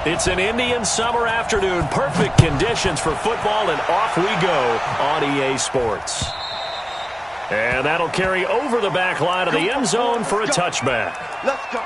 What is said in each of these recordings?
It's an Indian summer afternoon. Perfect conditions for football, and off we go on EA Sports. And that'll carry over the back line of the end zone for a touchback. Let's go.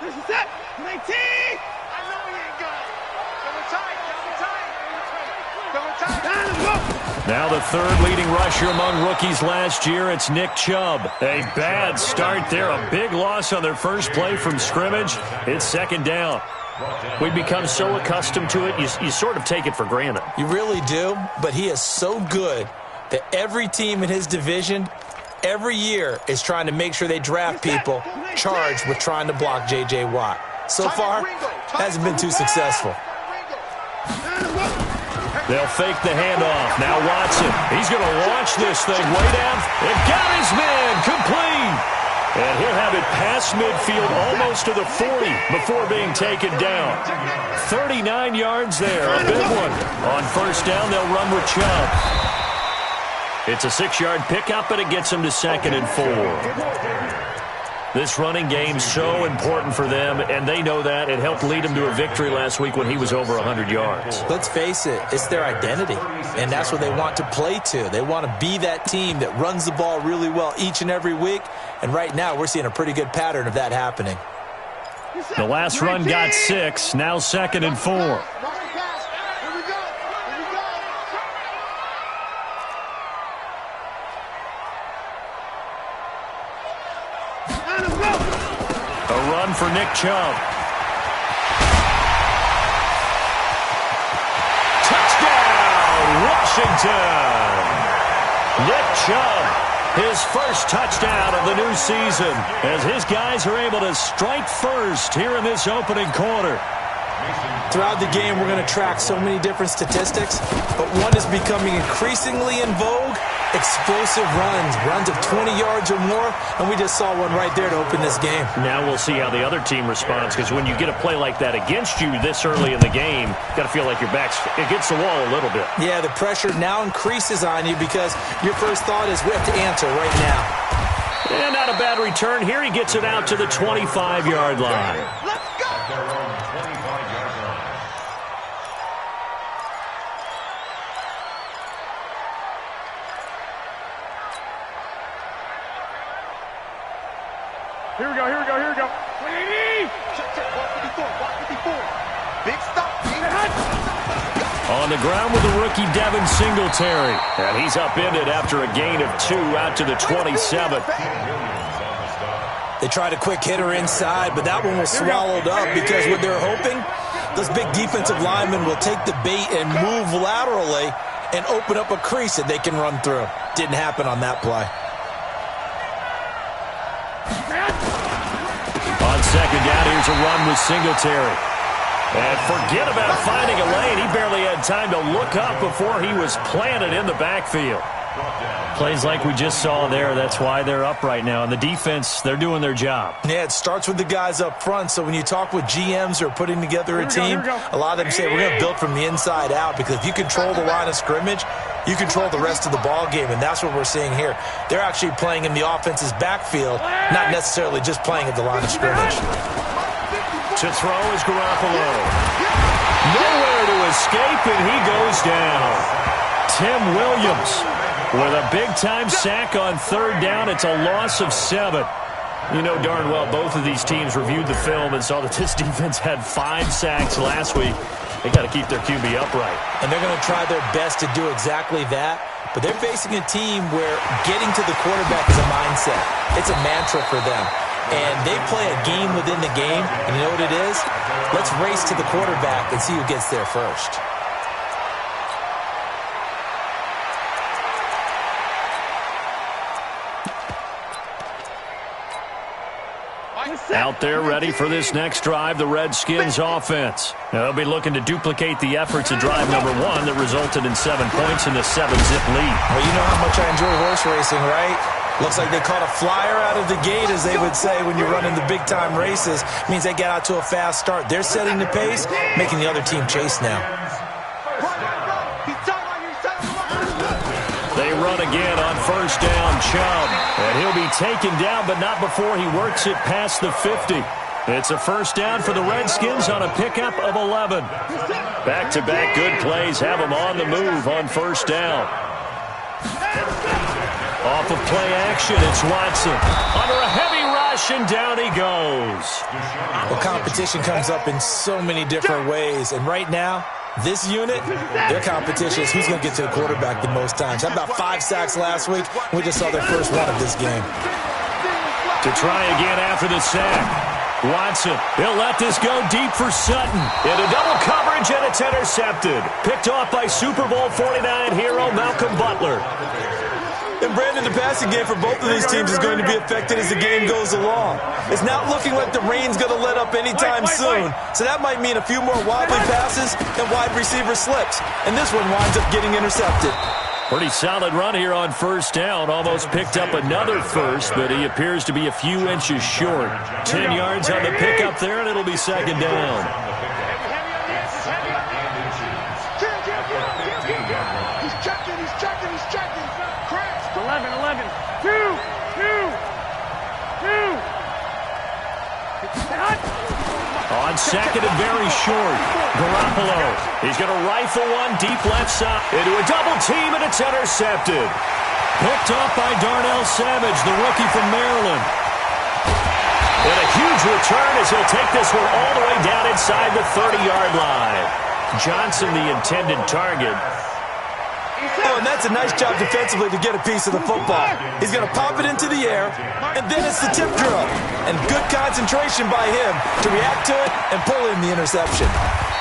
This is it. 19. I know he ain't got it. Now the third leading rusher among rookies last year, it's Nick Chubb. A bad start there, a big loss on their first play from scrimmage. It's second down. We've become so accustomed to it, you sort of take it for granted. You really do, but he is so good that every team in his division every year is trying to make sure they draft people charged with trying to block J.J. Watt. So far, hasn't been too successful. They'll fake the handoff. Now Watson. He's going to launch this thing way down. It got his man complete. And he'll have it past midfield almost to the 40 before being taken down. 39 yards there, a big one. On first down, they'll run with Chubb. It's a 6-yard pickup, and it gets them to 2nd and 4. This running game's so important for them, and they know that. It helped lead them to a victory last week when he was over 100 yards. Let's face it, it's their identity, and that's what they want to play to. They want to be that team that runs the ball really well each and every week, and right now we're seeing a pretty good pattern of that happening. The last run got 6, now 2nd and 4. For Nick Chubb. Touchdown, Washington! Nick Chubb, his first touchdown of the new season, as his guys are able to strike first here in this opening quarter. Throughout the game, we're going to track so many different statistics, but one is becoming increasingly in vogue: explosive runs of 20 yards or more, and we just saw one right there to open this game. Now we'll see how the other team responds, because when you get a play like that against you this early in the game, you got to feel like your back's against the wall a little bit. Yeah, the pressure now increases on you because your first thought is we have to answer right now. And not a bad return here. He gets it out to the 25-yard line. Let's go. Here we go. 180. Check. 154. Big stop. On the ground with the rookie Devin Singletary. And he's upended after a gain of 2 out to the 27. They tried a quick hitter inside, but that one was swallowed up because what they're hoping, those big defensive linemen will take the bait and move laterally and open up a crease that they can run through. Didn't happen on that play. On second down, here's a run with Singletary. And forget about finding a lane. He barely had time to look up before he was planted in the backfield. Plays like we just saw there. That's why they're up right now. And the defense, they're doing their job. Yeah, it starts with the guys up front. So when you talk with GMs who are putting together a team, a lot of them say we're going to build from the inside out, because if you control the line of scrimmage, you control the rest of the ball game, and that's what we're seeing here. They're actually playing in the offense's backfield, not necessarily just playing at the line of scrimmage. To throw is Garoppolo. Nowhere to escape, and he goes down. Tim Williams with a big-time sack on third down. It's a loss of 7. You know darn well both of these teams reviewed the film and saw that this defense had 5 sacks last week. They got to keep their QB upright. And they're going to try their best to do exactly that. But they're facing a team where getting to the quarterback is a mindset. It's a mantra for them. And they play a game within the game. And you know what it is? Let's race to the quarterback and see who gets there first. Out there ready for this next drive, the Redskins offense. Now, they'll be looking to duplicate the efforts of drive number 1 that resulted in 7 points in the 7-zip lead. Well, you know how much I enjoy horse racing, right? Looks like they caught a flyer out of the gate, as they would say when you're running the big-time races. It means they get out to a fast start. They're setting the pace, making the other team chase now. They run again on first down, Chubb. And he'll be taken down, but not before he works it past the 50. It's a first down for the Redskins on a pickup of 11. Back-to-back good plays have them on the move on first down. Off of play action, it's Watson. Under a heavy rush, and down he goes. Well, competition comes up in so many different ways. And right now, this unit, their competition is who's going to get to the quarterback the most times. How about 5 sacks last week? We just saw their first one of this game. To try again after the sack. Watson, he'll let this go deep for Sutton. Into double coverage, and it's intercepted. Picked off by Super Bowl 49 hero Malcolm Butler. And Brandon, the passing game for both of these teams is going to be affected as the game goes along. It's not looking like the rain's going to let up anytime soon. So that might mean a few more wobbly passes and wide receiver slips. And this one winds up getting intercepted. Pretty solid run here on first down. Almost picked up another first, but he appears to be a few inches short. 10 yards on the pickup there, and it'll be second down. He's checking. 11. 2. On second and very short, Garoppolo. He's going to rifle one deep left side into a double team, and it's intercepted. Picked off by Darnell Savage, the rookie from Maryland. And a huge return as he'll take this one all the way down inside the 30-yard line. Johnson, the intended target. Oh, and that's a nice job defensively to get a piece of the football. He's going to pop it into the air, and then it's the tip drill. And good concentration by him to react to it and pull in the interception.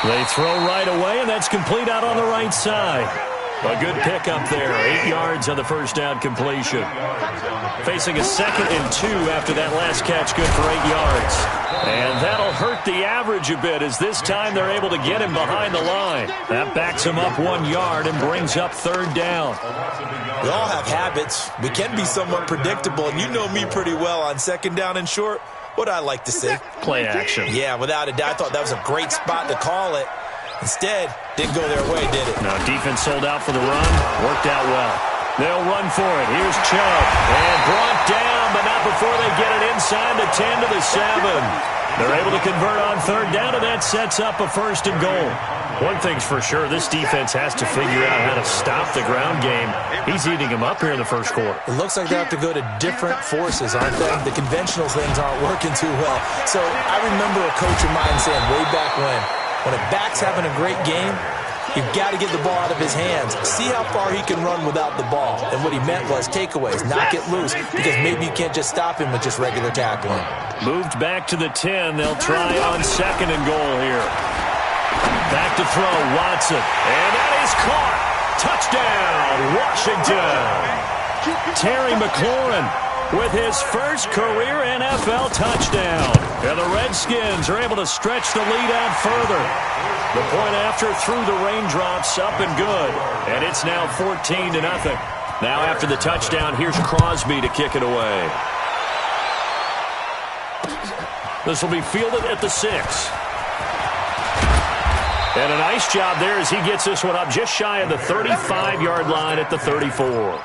They throw right away, and that's complete out on the right side. A good pickup there, 8 yards on the first down completion. Facing a 2nd and 2 after that last catch, good for 8 yards. And that'll hurt the average a bit, as this time they're able to get him behind the line. That backs him up 1 yard and brings up third down. We all have habits. We can be somewhat predictable, and you know me pretty well on second down and short. What I like to see. Play action. Yeah, without a doubt. I thought that was a great spot to call it. Instead, didn't go their way, did it? No, defense sold out for the run. Worked out well. They'll run for it. Here's Chubb. And brought down, but not before they get it inside the 10 to the 7. They're able to convert on third down, and that sets up a first and goal. One thing's for sure, this defense has to figure out how to stop the ground game. He's eating them up here in the first quarter. It looks like they have to go to different forces, aren't they? The conventional things aren't working too well. So I remember a coach of mine saying way back when a back's having a great game, you've got to get the ball out of his hands. See how far he can run without the ball. And what he meant was takeaways, knock it loose, because maybe you can't just stop him with just regular tackling. Moved back to the 10. They'll try on second and goal here. Back to throw, Watson. And that is caught. Touchdown, Washington. Terry McLaurin with his first career NFL touchdown. And the Redskins are able to stretch the lead out further. The point after through the raindrops, up and good. And it's now 14-0. Now after the touchdown, here's Crosby to kick it away. This will be fielded at the 6. And a nice job there as he gets this one up just shy of the 35-yard line at the 34.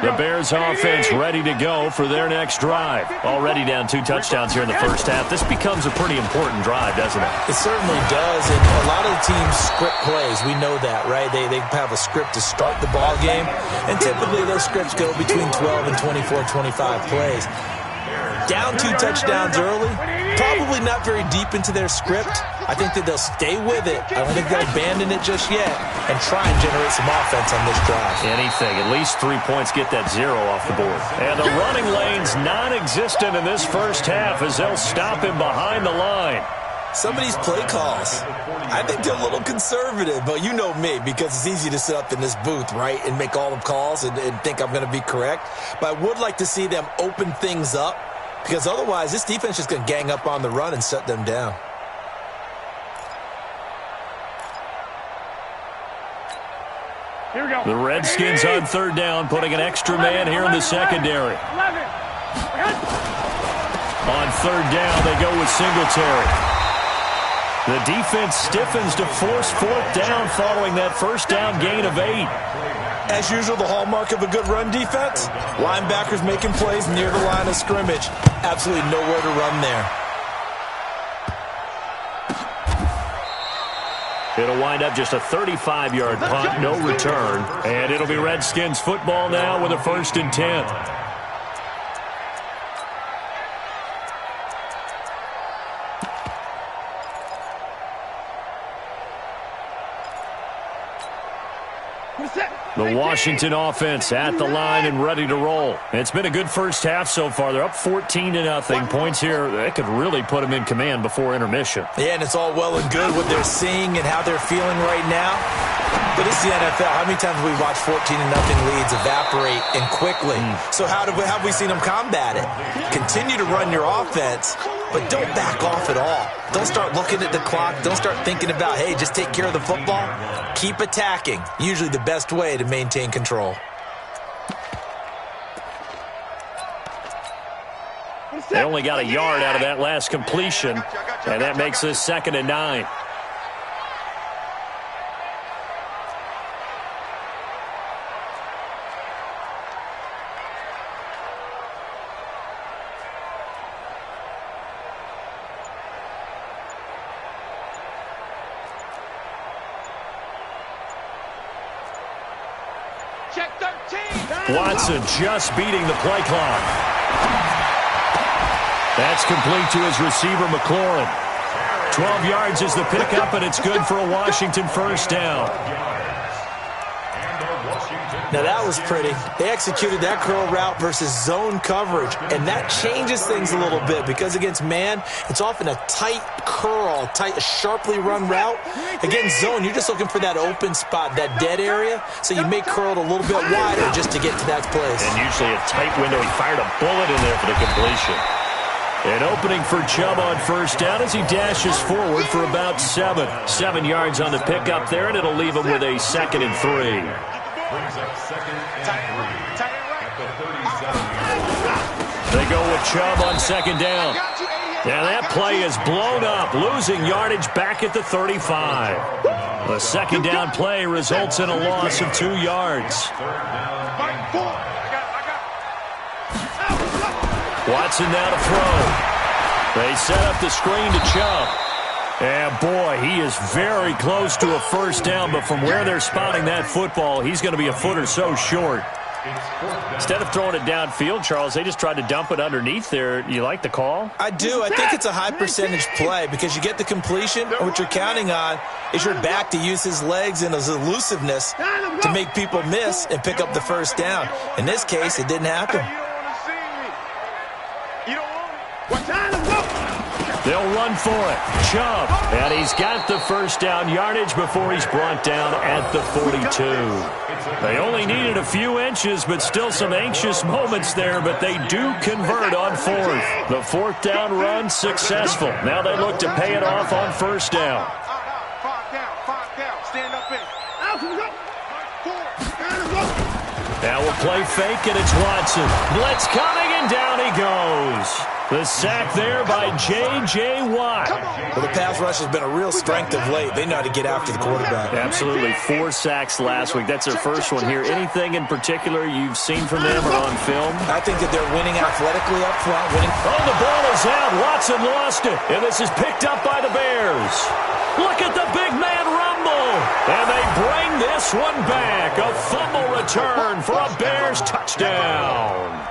The Bears offense ready to go for their next drive. Already down 2 touchdowns here in the first half. This becomes a pretty important drive, doesn't it? It certainly does, and a lot of the teams script plays. We know that, right? They have a script to start the ball game, and typically those scripts go between 12 and 24, 25 plays. Down 2 touchdowns early, probably not very deep into their script. I think that they'll stay with it. I don't think they'll abandon it just yet and try and generate some offense on this drive. Anything. At least 3 points, get that 0 off the board. And the running lane's non-existent in this first half as they'll stop him behind the line. Some of these play calls, I think they're a little conservative, but you know me, because it's easy to sit up in this booth, right, and make all the calls and think I'm going to be correct. But I would like to see them open things up, because otherwise this defense is going to gang up on the run and shut them down. Here we go. The Redskins on 3rd down, putting an extra man here in the secondary. 11. On 3rd down, they go with Singletary. The defense stiffens to force 4th down following that first down gain of 8. As usual, the hallmark of a good run defense, linebackers making plays near the line of scrimmage. Absolutely nowhere to run there. It'll wind up just a 35-yard punt, no return. And it'll be Redskins football now with a 1st and 10. The Washington offense at the line and ready to roll. It's been a good first half so far. They're up 14-0. Points here, that could really put them in command before intermission. Yeah, and it's all well and good what they're seeing and how they're feeling right now. But it's the NFL. How many times have we watched 14-0 leads evaporate and quickly? So how have we seen them combat it? Continue to run your offense, but don't back off at all. Don't start looking at the clock. Don't start thinking about, hey, just take care of the football. Keep attacking. Usually the best way to maintain control. They only got a yard out of that last completion, and that makes this 2nd and 9. Watson just beating the play clock. That's complete to his receiver, McLaurin. 12 yards is the pickup, and it's good for a Washington 1st down. Now that was pretty. They executed that curl route versus zone coverage, and that changes things a little bit because against man, it's often a tight curl, sharply run route. Against zone, you're just looking for that open spot, that dead area, so you may curl it a little bit wider just to get to that place. And usually a tight window. He fired a bullet in there for the completion. An opening for Chubb on 1st down as he dashes forward for about 7. 7 yards on the pickup there, and it'll leave him with a 2nd and 3. They go with Chubb on 2nd down. Now that play is blown up, losing yardage back at the 35. The 2nd down play results in a loss of 2 yards. Watson now to throw. They set up the screen to Chubb. And, boy, he is very close to a 1st down, but from where they're spotting that football, he's going to be a foot or so short. Instead of throwing it downfield, Charles, they just tried to dump it underneath there. You like the call? I do. I think it's a high-percentage play because you get the completion, and what you're counting on is your back to use his legs and his elusiveness to make people miss and pick up the 1st down. In this case, it didn't happen. They'll run for it. Chubb. And he's got the 1st down yardage before he's brought down at the 42. They only needed a few inches, but still some anxious moments there, but they do convert on 4th. The 4th down run successful. Now they look to pay it off on 1st down. 5 down. Stand up in. Now we'll play fake, and it's Watson. Blitz coming, and down he goes. The sack there by J.J. Watt. Well, the pass rush has been a real strength of late. They know how to get after the quarterback. Absolutely. 4 sacks last week. That's their first one here. Anything in particular you've seen from them or on film? I think that they're winning athletically up front. Oh, the ball is out. Watson lost it. And this is picked up by the Bears. Look at the big man rumble. And they bring this one back. A fumble return for a Bears touchdown.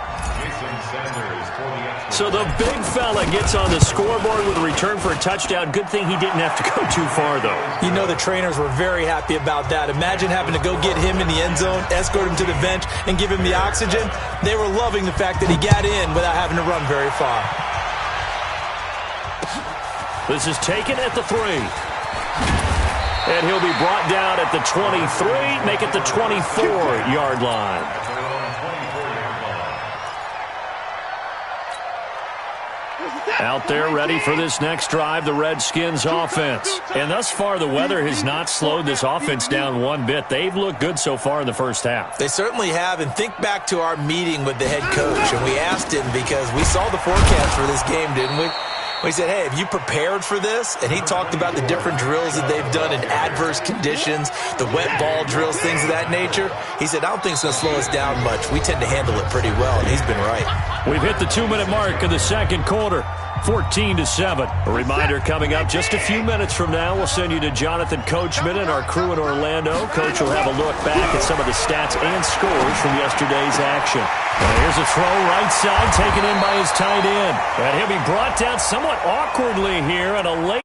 So the big fella gets on the scoreboard with a return for a touchdown. Good thing he didn't have to go too far, though. You know the trainers were very happy about that. Imagine having to go get him in the end zone, escort him to the bench, and give him the oxygen. They were loving the fact that he got in without having to run very far. This is taken at the 3. And he'll be brought down at the 23, make it the 24-yard line. Out there ready for this next drive, the Redskins offense. And thus far, the weather has not slowed this offense down one bit. They've looked good so far in the first half. They certainly have. And think back to our meeting with the head coach. And we asked him because we saw the forecast for this game, didn't we? We said, hey, have you prepared for this? And he talked about the different drills that they've done in adverse conditions, the wet ball drills, things of that nature. He said, I don't think it's going to slow us down much. We tend to handle it pretty well, and he's been right. We've hit the 2-minute mark of the second quarter. 14-7. A reminder coming up just a few minutes from now. We'll send you to Jonathan Coachman and our crew in Orlando. Coach will have a look back at some of the stats and scores from yesterday's action. And here's a throw right side taken in by his tight end. And he'll be brought down somewhat awkwardly here, and a late